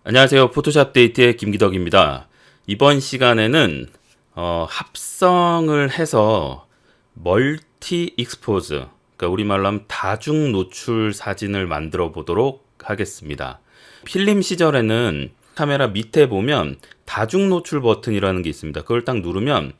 안녕하세요. 포토샵 데이트의 김기덕입니다. 이번 시간에는 합성을 해서 멀티 익스포즈, 그러니까 우리말로 하면 다중 노출 사진을 만들어 보도록 하겠습니다. 필름 시절에는 카메라 밑에 보면 다중 노출 버튼이라는 게 있습니다. 그걸 딱 누르면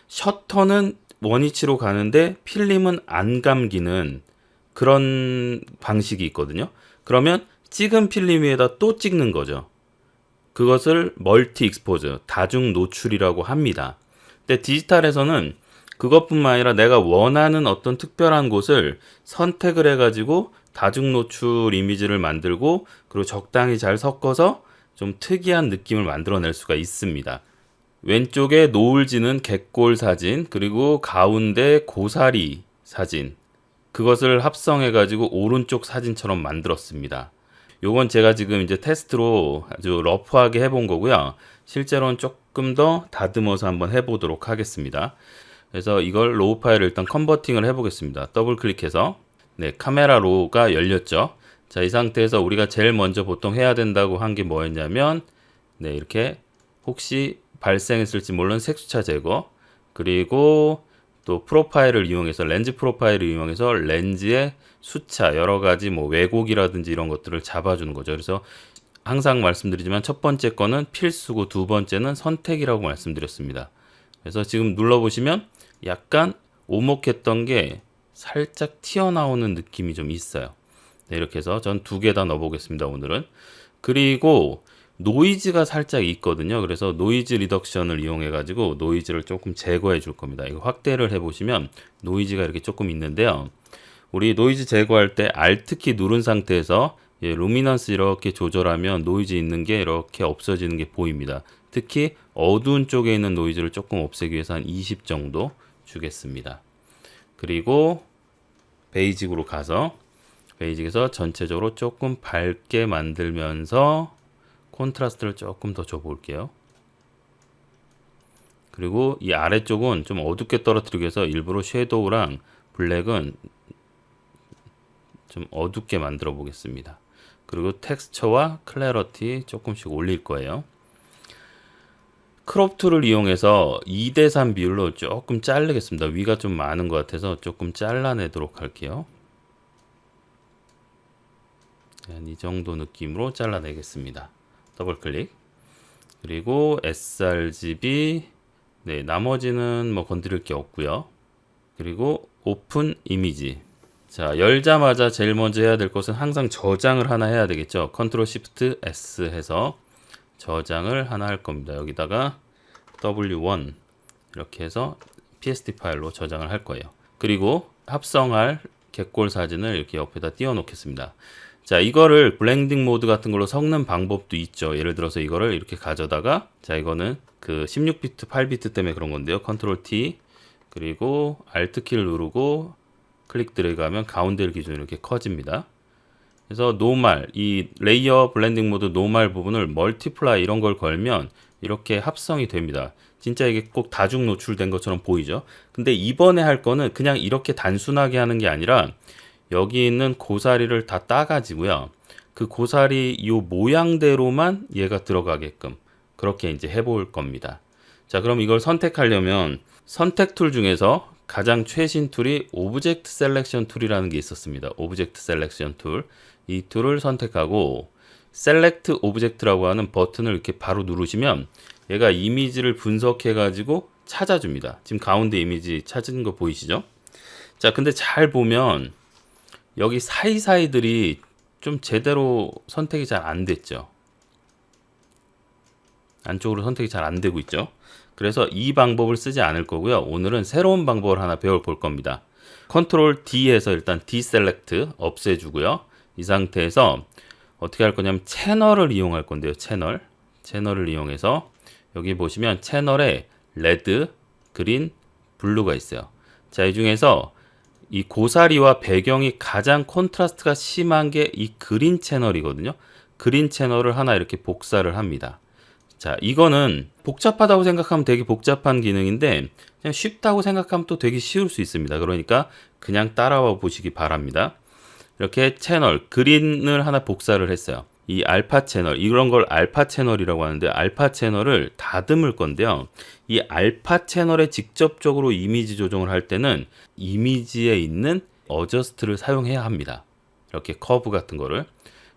셔터는 원위치로 가는데 필름은 안 감기는 그런 방식이 있거든요. 그러면 찍은 필름 위에다 또 찍는 거죠. 그것을 멀티 익스포즈, 다중 노출이라고 합니다. 근데 디지털에서는 그것뿐만 아니라 내가 원하는 어떤 특별한 곳을 선택을 해가지고 다중 노출 이미지를 만들고 그리고 적당히 잘 섞어서 좀 특이한 느낌을 만들어낼 수가 있습니다. 왼쪽에 노을 지는 갯골 사진, 그리고 가운데 고사리 사진, 그것을 합성해가지고 오른쪽 사진처럼 만들었습니다. 요건 제가 지금 이제 테스트로 아주 러프하게 해본 거고요. 실제로는 조금 더 다듬어서 한번 해보도록 하겠습니다. 그래서 이걸 로우 파일을 일단 컨버팅을 해보겠습니다. 더블 클릭해서 네, 카메라 로우가 열렸죠. 자, 이 상태에서 우리가 제일 먼저 보통 해야 된다고 한 게 뭐였냐면 네, 이렇게 혹시 발생했을지 모르는 색수차 제거, 그리고 또 프로파일을 이용해서 렌즈 프로파일을 이용해서 렌즈의 수차 여러 가지 뭐 왜곡이라든지 이런 것들을 잡아주는 거죠. 그래서 항상 말씀드리지만 첫 번째 거는 필수고 두 번째는 선택이라고 말씀드렸습니다. 그래서 지금 눌러보시면 약간 오목했던 게 살짝 튀어나오는 느낌이 좀 있어요. 네, 이렇게 해서 전 두 개 다 넣어보겠습니다, 오늘은. 그리고 노이즈가 살짝 있거든요. 그래서 노이즈 리덕션을 이용해 가지고 노이즈를 조금 제거해 줄 겁니다. 이거 확대를 해 보시면 노이즈가 이렇게 조금 있는데요. 우리 노이즈 제거할 때 Alt키 누른 상태에서 루미넌스 이렇게 조절하면 노이즈 있는 게 이렇게 없어지는 게 보입니다. 특히 어두운 쪽에 있는 노이즈를 조금 없애기 위해서 한 20 정도 주겠습니다. 그리고 베이직으로 가서 베이직에서 전체적으로 조금 밝게 만들면서 콘트라스트를 조금 더 줘볼게요. 그리고 이 아래쪽은 좀 어둡게 떨어뜨리기 위해서 일부러 섀도우랑 블랙은 좀 어둡게 만들어 보겠습니다. 그리고 텍스처와 클래러티 조금씩 올릴 거예요. 크롭 툴을 이용해서 2:3 비율로 조금 자르겠습니다. 위가 좀 많은 것 같아서 조금 잘라내도록 할게요. 이 정도 느낌으로 잘라내겠습니다. 더블 클릭. 그리고 sRGB, 네, 나머지는 뭐 건드릴 게 없고요. 그리고 오픈 이미지. 자, 열자마자 제일 먼저 해야 될 것은 항상 저장을 하나 해야 되겠죠. 컨트롤 시프트 S 해서 저장을 하나 할 겁니다. 여기다가 W1 이렇게 해서 PSD 파일로 저장을 할 거예요. 그리고 합성할 갯골 사진을 이렇게 옆에다 띄워 놓겠습니다. 자, 이거를 블렌딩 모드 같은 걸로 섞는 방법도 있죠. 예를 들어서 이거를 이렇게 가져다가, 자, 이거는 그 16비트, 8비트 때문에 그런 건데요. 컨트롤 T, 그리고 Alt 키를 누르고 클릭 드래그하면 가운데를 기준으로 이렇게 커집니다. 그래서 노멀, 이 레이어 블렌딩 모드 노멀 부분을 멀티플라이 이런 걸 걸면 이렇게 합성이 됩니다. 진짜 이게 꼭 다중 노출된 것처럼 보이죠. 근데 이번에 할 거는 그냥 이렇게 단순하게 하는 게 아니라 여기 있는 고사리를 다 따가지고요. 그 고사리 요 모양대로만 얘가 들어가게끔 그렇게 이제 해볼 겁니다. 자, 그럼 이걸 선택하려면 선택 툴 중에서 가장 최신 툴이 오브젝트 셀렉션 툴이라는 게 있었습니다. 오브젝트 셀렉션 툴. 이 툴을 선택하고 셀렉트 오브젝트라고 하는 버튼을 이렇게 바로 누르시면 얘가 이미지를 분석해 가지고 찾아줍니다. 지금 가운데 이미지 찾은 거 보이시죠? 자, 근데 잘 보면 여기 사이사이들이 좀 제대로 선택이 잘 안 됐죠. 안쪽으로 선택이 잘 안 되고 있죠. 그래서 이 방법을 쓰지 않을 거고요. 오늘은 새로운 방법을 하나 배워볼 겁니다. 컨트롤 D 해서 일단 디셀렉트 없애주고요. 이 상태에서 어떻게 할 거냐면 채널을 이용할 건데요. 채널을 이용해서 여기 보시면 채널에 레드, 그린, 블루가 있어요. 자, 이 중에서 이 고사리와 배경이 가장 콘트라스트가 심한 게 이 그린 채널이거든요. 그린 채널을 하나 이렇게 복사를 합니다. 자, 이거는 복잡하다고 생각하면 되게 복잡한 기능인데 그냥 쉽다고 생각하면 또 되게 쉬울 수 있습니다. 그러니까 그냥 따라와 보시기 바랍니다. 이렇게 채널, 그린을 하나 복사를 했어요. 이 알파 채널, 이런 걸 알파 채널이라고 하는데 알파 채널을 다듬을 건데요. 이 알파 채널에 직접적으로 이미지 조정을 할 때는 이미지에 있는 어저스트를 사용해야 합니다. 이렇게 커브 같은 거를.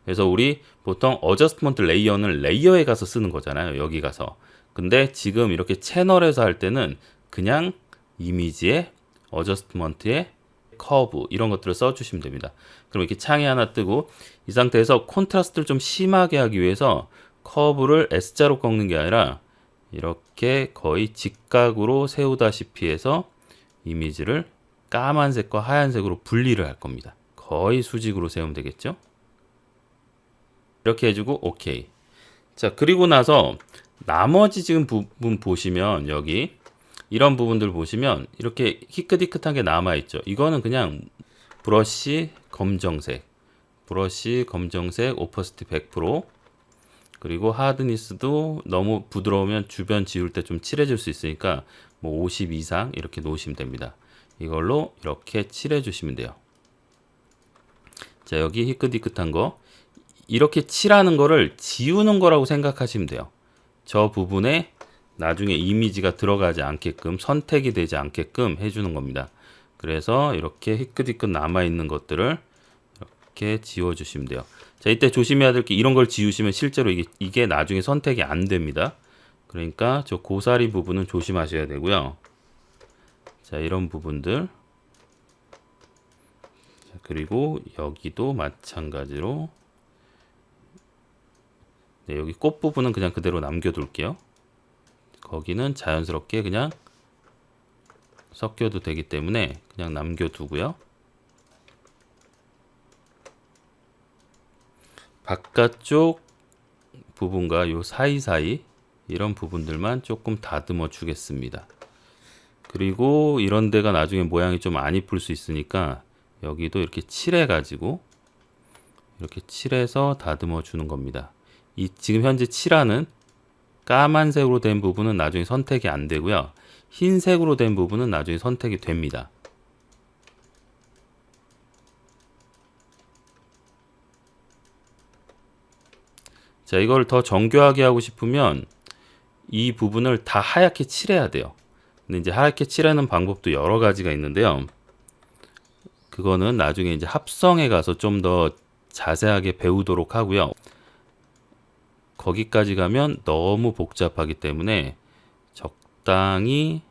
그래서 우리 보통 어저스트먼트 레이어는 레이어에 가서 쓰는 거잖아요. 여기 가서. 근데 지금 이렇게 채널에서 할 때는 그냥 이미지에 어저스트먼트에 커브 이런 것들을 써주시면 됩니다. 그럼 이렇게 창이 하나 뜨고 이 상태에서 콘트라스트를 좀 심하게 하기 위해서 커브를 S자로 꺾는 게 아니라 이렇게 거의 직각으로 세우다시피 해서 이미지를 까만색과 하얀색으로 분리를 할 겁니다. 거의 수직으로 세우면 되겠죠? 이렇게 해주고 오케이. 자, 그리고 나서 나머지 지금 부분 보시면 여기 이런 부분들 보시면 이렇게 희끗희끗하게 남아있죠. 이거는 그냥 브러쉬 검정색 오퍼시티 100%, 그리고 하드니스도 너무 부드러우면 주변 지울 때 좀 칠해줄 수 있으니까 뭐 50 이상 이렇게 놓으시면 됩니다. 이걸로 이렇게 칠해 주시면 돼요. 자, 여기 희끗희끗한 거 이렇게 칠하는 거를 지우는 거라고 생각하시면 돼요. 저 부분에 나중에 이미지가 들어가지 않게끔, 선택이 되지 않게끔 해주는 겁니다. 그래서 이렇게 희끗희끗 남아있는 것들을 이렇게 지워주시면 돼요. 자, 이때 조심해야 될 게 이런 걸 지우시면 실제로 이게 나중에 선택이 안 됩니다. 그러니까 저 고사리 부분은 조심하셔야 되고요. 자, 이런 부분들. 자, 그리고 여기도 마찬가지로. 네, 여기 꽃 부분은 그냥 그대로 남겨둘게요. 거기는 자연스럽게 그냥 섞여도 되기 때문에 그냥 남겨두고요. 바깥쪽 부분과 요 사이사이 이런 부분들만 조금 다듬어 주겠습니다. 그리고 이런 데가 나중에 모양이 좀 안 이쁠 수 있으니까 여기도 이렇게 칠해 가지고 이렇게 칠해서 다듬어 주는 겁니다. 이 지금 현재 칠하는 까만색으로 된 부분은 나중에 선택이 안 되고요. 흰색으로 된 부분은 나중에 선택이 됩니다. 자, 이걸 더 정교하게 하고 싶으면 이 부분을 다 하얗게 칠해야 돼요. 근데 이제 하얗게 칠하는 방법도 여러 가지가 있는데요. 그거는 나중에 이제 합성에 가서 좀 더 자세하게 배우도록 하고요. 거기까지 가면 너무 복잡하기 때문에 적당히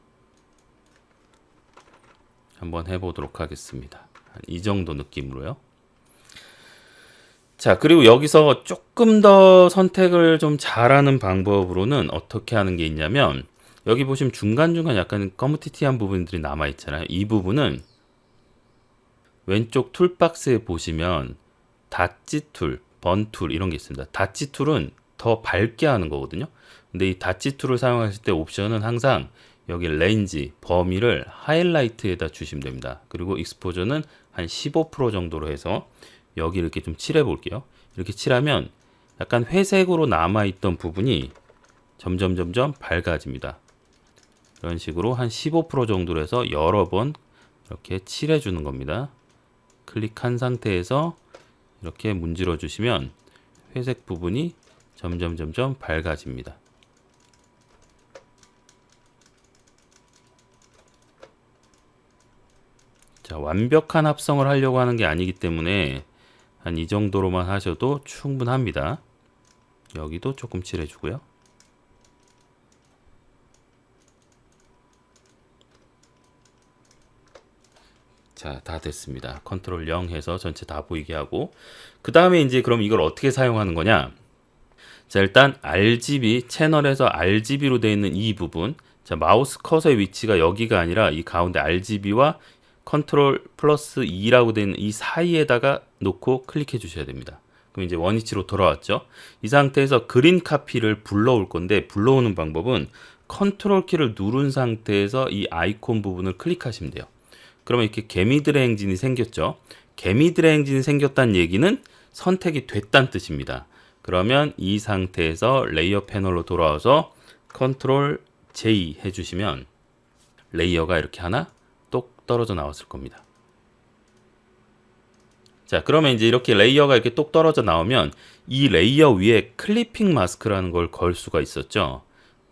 한번 해보도록 하겠습니다. 이 정도 느낌으로요. 자, 그리고 여기서 조금 더 선택을 좀 잘하는 방법으로는 어떻게 하는 게 있냐면 여기 보시면 중간중간 약간 거무튀튀한 부분들이 남아 있잖아요. 이 부분은 왼쪽 툴박스에 보시면 닷지 툴, 번 툴 이런 게 있습니다. 닷지 툴은 더 밝게 하는 거거든요. 근데 이 닷지 툴을 사용하실 때 옵션은 항상 여기 레인지, 범위를 하이라이트에다 주시면 됩니다. 그리고 익스포저는 한 15% 정도로 해서 여기 이렇게 좀 칠해 볼게요. 이렇게 칠하면 약간 회색으로 남아있던 부분이 점점 밝아집니다. 이런 식으로 한 15% 정도로 해서 여러 번 이렇게 칠해 주는 겁니다. 클릭한 상태에서 이렇게 문질러 주시면 회색 부분이 점점 밝아집니다. 자, 완벽한 합성을 하려고 하는 게 아니기 때문에 한 이 정도로만 하셔도 충분합니다. 여기도 조금 칠해주고요. 자, 다 됐습니다. 컨트롤 0 해서 전체 다 보이게 하고 그 다음에 이제 그럼 이걸 어떻게 사용하는 거냐. 자, 일단 RGB 채널에서 RGB로 되어 있는 이 부분, 자, 마우스 커서의 위치가 여기가 아니라 이 가운데 RGB와 컨트롤 플러스 2라고 되어 있는 이 사이에다가 놓고 클릭해 주셔야 됩니다. 그럼 이제 원위치로 돌아왔죠. 이 상태에서 그린 카피를 불러올 건데 불러오는 방법은 컨트롤 키를 누른 상태에서 이 아이콘 부분을 클릭하시면 돼요. 그러면 이렇게 개미 드래행진이 생겼죠. 개미 드래행진이 생겼다는 얘기는 선택이 됐다는 뜻입니다. 그러면 이 상태에서 레이어 패널로 돌아와서 컨트롤 J 해주시면 레이어가 이렇게 하나 똑 떨어져 나왔을 겁니다. 자, 그러면 이제 이렇게 레이어가 이렇게 똑 떨어져 나오면 이 레이어 위에 클리핑 마스크라는 걸 걸 수가 있었죠.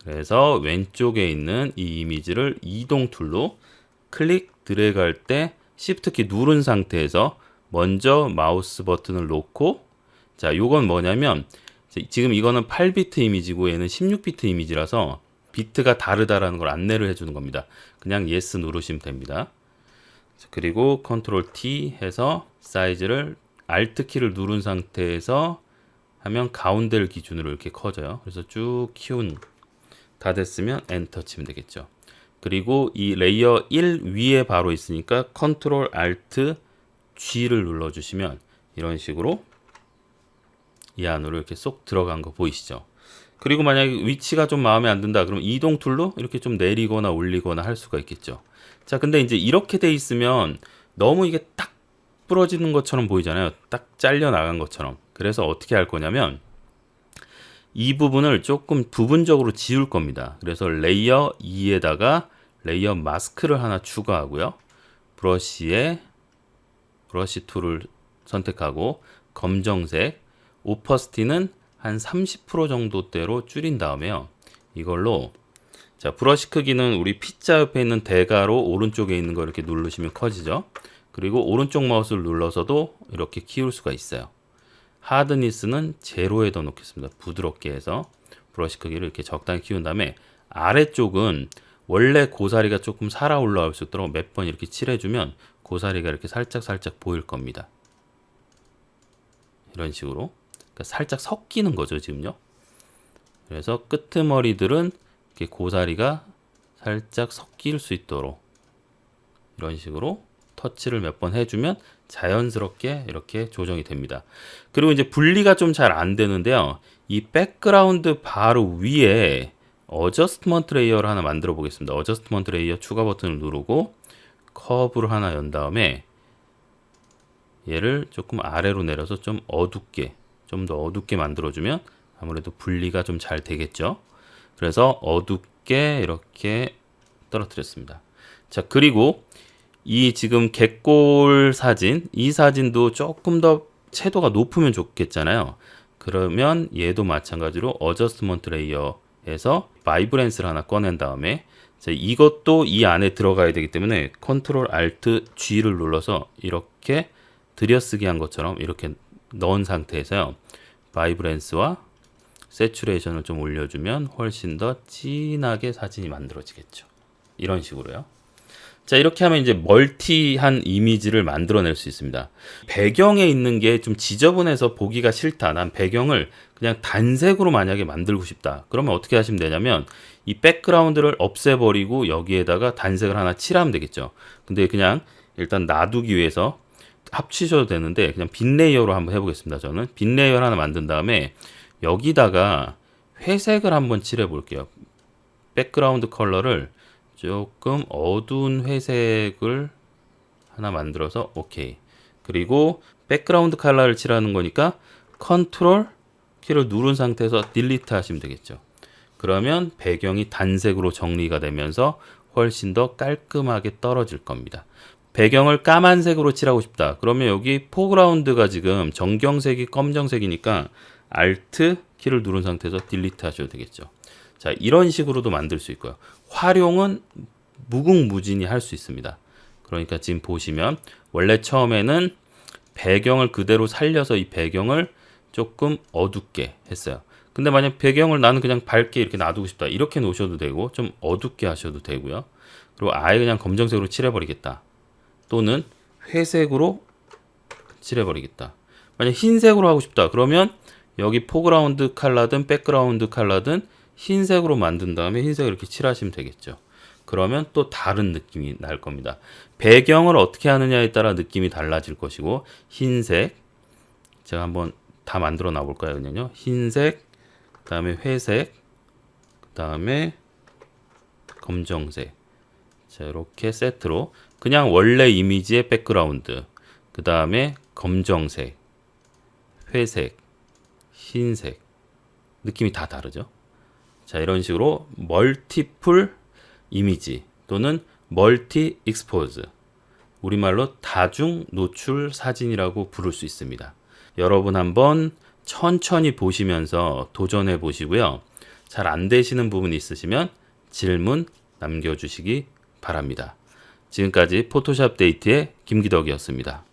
그래서 왼쪽에 있는 이 이미지를 이동 툴로 클릭 드래그 할 때 Shift 키 누른 상태에서 먼저 마우스 버튼을 놓고, 자, 요건 뭐냐면 지금 이거는 8비트 이미지고 얘는 16비트 이미지라서 비트가 다르다라는 걸 안내를 해주는 겁니다. 그냥 yes 누르시면 됩니다. 그리고 컨트롤 T 해서 사이즈를 Alt 키를 누른 상태에서 하면 가운데를 기준으로 이렇게 커져요. 그래서 쭉 키운 다 됐으면 엔터 치면 되겠죠. 그리고 이 레이어 1 위에 바로 있으니까 컨트롤 Alt G를 눌러주시면 이런 식으로 이 안으로 이렇게 쏙 들어간 거 보이시죠? 그리고 만약에 위치가 좀 마음에 안 든다 그럼 이동 툴로 이렇게 좀 내리거나 올리거나 할 수가 있겠죠. 자, 근데 이제 이렇게 돼 있으면 너무 이게 딱 부러지는 것처럼 보이잖아요. 딱 잘려 나간 것처럼. 그래서 어떻게 할 거냐면 이 부분을 조금 부분적으로 지울 겁니다. 그래서 레이어 2에다가 레이어 마스크를 하나 추가하고요. 브러쉬에 브러쉬 툴을 선택하고 검정색, 오퍼시티는 한 30% 정도대로 줄인 다음에요. 이걸로 자, 브러쉬 크기는 우리 P자 옆에 있는 대가로 오른쪽에 있는 거 이렇게 누르시면 커지죠. 그리고 오른쪽 마우스를 눌러서도 이렇게 키울 수가 있어요. 하드니스는 제로에 더 놓겠습니다. 부드럽게 해서 브러쉬 크기를 이렇게 적당히 키운 다음에 아래쪽은 원래 고사리가 조금 살아 올라올 수 있도록 몇 번 이렇게 칠해주면 고사리가 이렇게 살짝 보일 겁니다. 이런 식으로 그러니까 살짝 섞이는 거죠 지금요. 그래서 끄트머리들은 이렇게 고사리가 살짝 섞일 수 있도록 이런 식으로 터치를 몇 번 해주면 자연스럽게 이렇게 조정이 됩니다. 그리고 이제 분리가 좀 잘 안 되는데요. 이 백그라운드 바로 위에 어저스트먼트 레이어를 하나 만들어 보겠습니다. 어저스트먼트 레이어 추가 버튼을 누르고 커브를 하나 연 다음에 얘를 조금 아래로 내려서 좀 어둡게, 좀 더 어둡게 만들어주면 아무래도 분리가 좀 잘 되겠죠. 그래서 어둡게 이렇게 떨어뜨렸습니다. 자, 그리고 이 지금 갯골 사진, 이 사진도 조금 더 채도가 높으면 좋겠잖아요. 그러면 얘도 마찬가지로 어저스트먼트 레이어에서 바이브랜스를 하나 꺼낸 다음에 자, 이것도 이 안에 들어가야 되기 때문에 컨트롤 알트 G를 눌러서 이렇게 들여쓰기 한 것처럼 이렇게 넣은 상태에서요. 바이브랜스와 세츄레이션을 좀 올려주면 훨씬 더 진하게 사진이 만들어지겠죠. 이런 식으로요. 자, 이렇게 하면 이제 멀티한 이미지를 만들어낼 수 있습니다. 배경에 있는 게 좀 지저분해서 보기가 싫다. 난 배경을 그냥 단색으로 만약에 만들고 싶다. 그러면 어떻게 하시면 되냐면 이 백그라운드를 없애버리고 여기에다가 단색을 하나 칠하면 되겠죠. 근데 그냥 일단 놔두기 위해서 합치셔도 되는데 그냥 빈 레이어로 한번 해보겠습니다. 저는 빈 레이어를 하나 만든 다음에 여기다가 회색을 한번 칠해 볼게요. 백그라운드 컬러를 조금 어두운 회색을 하나 만들어서 오케이. 그리고 백그라운드 컬러를 칠하는 거니까 컨트롤 키를 누른 상태에서 딜리트 하시면 되겠죠. 그러면 배경이 단색으로 정리가 되면서 훨씬 더 깔끔하게 떨어질 겁니다. 배경을 까만색으로 칠하고 싶다. 그러면 여기 포그라운드가 지금 정경색이 검정색이니까 Alt 키를 누른 상태에서 딜리트 하셔도 되겠죠. 자, 이런 식으로도 만들 수 있고요. 활용은 무궁무진히 할 수 있습니다. 그러니까 지금 보시면 원래 처음에는 배경을 그대로 살려서 이 배경을 조금 어둡게 했어요. 근데 만약 배경을 나는 그냥 밝게 이렇게 놔두고 싶다. 이렇게 놓으셔도 되고 좀 어둡게 하셔도 되고요. 그리고 아예 그냥 검정색으로 칠해버리겠다. 또는 회색으로 칠해버리겠다. 만약 흰색으로 하고 싶다. 그러면 여기 포그라운드 컬러든 백그라운드 컬러든 흰색으로 만든 다음에 흰색을 이렇게 칠하시면 되겠죠. 그러면 또 다른 느낌이 날 겁니다. 배경을 어떻게 하느냐에 따라 느낌이 달라질 것이고 흰색 제가 한번 다 만들어 놔볼까요? 그냥요. 흰색, 그 다음에 회색, 그 다음에 검정색. 자, 이렇게 세트로 그냥 원래 이미지의 백그라운드, 그 다음에 검정색, 회색, 흰색 느낌이 다 다르죠. 자, 이런 식으로 멀티플 이미지 또는 멀티 익스포즈 우리말로 다중 노출 사진이라고 부를 수 있습니다. 여러분 한번 천천히 보시면서 도전해 보시고요. 잘 안 되시는 부분 있으시면 질문 남겨주시기 바랍니다. 지금까지 포토샵 데이트의 김기덕이었습니다.